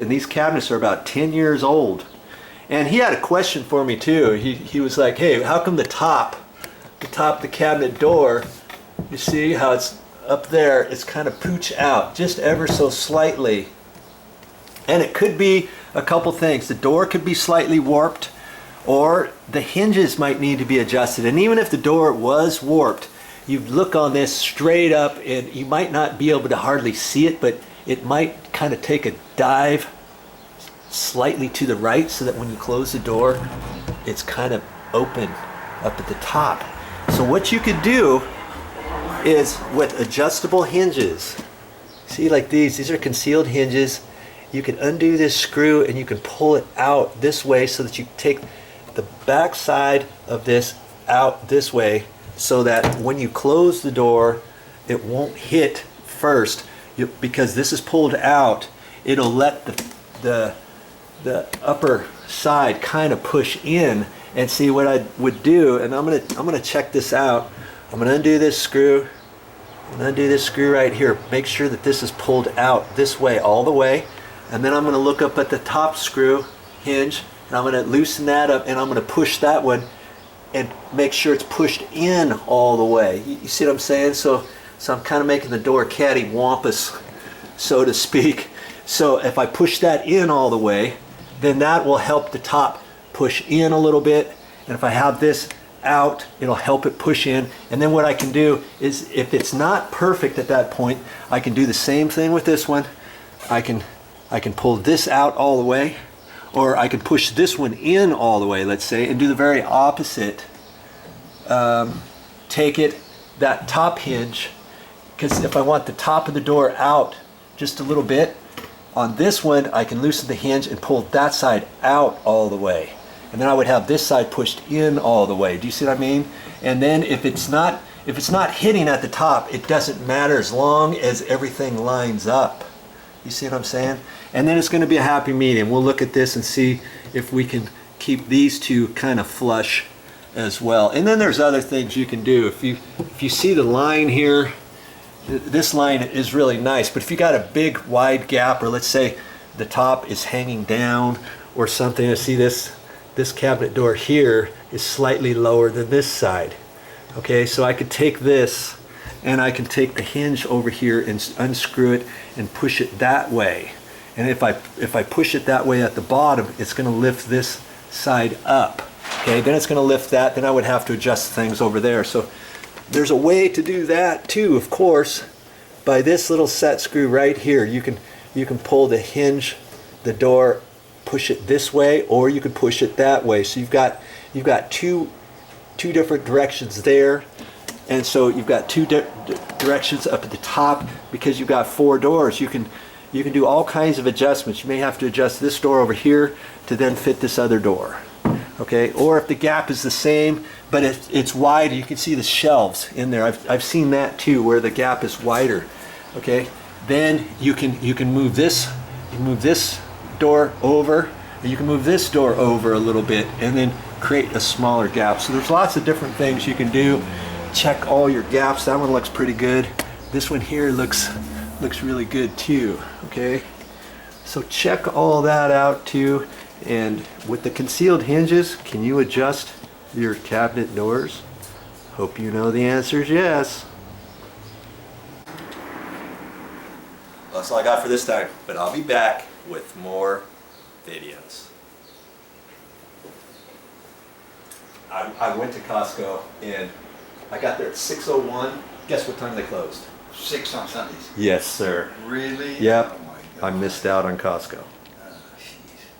And these cabinets are about 10 years old. And he had a question for me too. He was like, hey, how come the top of the cabinet door, you see how it's up there, it's kind of pooch out just ever so slightly. And it could be a couple things. The door could be slightly warped, or the hinges might need to be adjusted. And even if the door was warped, you look on this straight up and you might not be able to hardly see it, but it might kind of take a dive slightly to the right so that when you close the door, it's kind of open up at the top. So what you could do is with adjustable hinges, see, like these are concealed hinges. You can undo this screw and you can pull it out this way so that you take the back side of this out this way, so that when you close the door, it won't hit first. Because this is pulled out, it'll let the upper side kind of push in. And see what I would do, and I'm gonna check this out. I'm gonna undo this screw. I'm gonna undo this screw right here. Make sure that this is pulled out this way, all the way. And then I'm gonna look up at the top screw hinge, and I'm gonna loosen that up, and I'm gonna push that one and make sure it's pushed in all the way. You see what I'm saying? So I'm kind of making the door cattywampus, so to speak. So if I push that in all the way, then that will help the top push in a little bit. And if I have this out, it'll help it push in. And then what I can do is, if it's not perfect at that point, I can do the same thing with this one. I can pull this out all the way, or I can push this one in all the way, let's say, and do the very opposite. Take that top hinge, because if I want the top of the door out just a little bit, on this one I can loosen the hinge and pull that side out all the way. And then I would have this side pushed in all the way. Do you see what I mean? And then if it's not hitting at the top, it doesn't matter as long as everything lines up. You see what I'm saying? And then it's going to be a happy medium. We'll look at this and see if we can keep these two kind of flush as well. And then there's other things you can do. If you see the line here, this line is really nice. But if you got a big wide gap, or let's say the top is hanging down or something, I see this cabinet door here is slightly lower than this side. Okay, so I could take this and I can take the hinge over here and unscrew it and push it that way. And if I push it that way at the bottom, it's going to lift this side up. Okay, then it's going to lift that. Then I would have to adjust things over there. So there's a way to do that too, of course, by this little set screw right here. You can pull the hinge, the door, push it this way, or you can push it that way. So you've got two different directions there. And so you've got two directions up at the top, because you've got 4 doors. You can do all kinds of adjustments. You may have to adjust this door over here to then fit this other door. Okay, or if the gap is the same but it's wide, you can see the shelves in there. I've seen that too, where the gap is wider. Okay, then you can move this. You move this door over, and you can move this door over a little bit, and then create a smaller gap. So there's lots of different things you can do. Check all your gaps. That one looks pretty good. This one here looks really good too. Okay, so check all that out too. And with the concealed hinges, can you adjust your cabinet doors? Hope you know the answer is yes. Well, that's all I got for this time, but I'll be back with more videos. I went to Costco and I got there at 6:01. Guess what time they closed? 6 on Sundays. Yes, sir. Really? Yep. Oh my God. I missed out on Costco.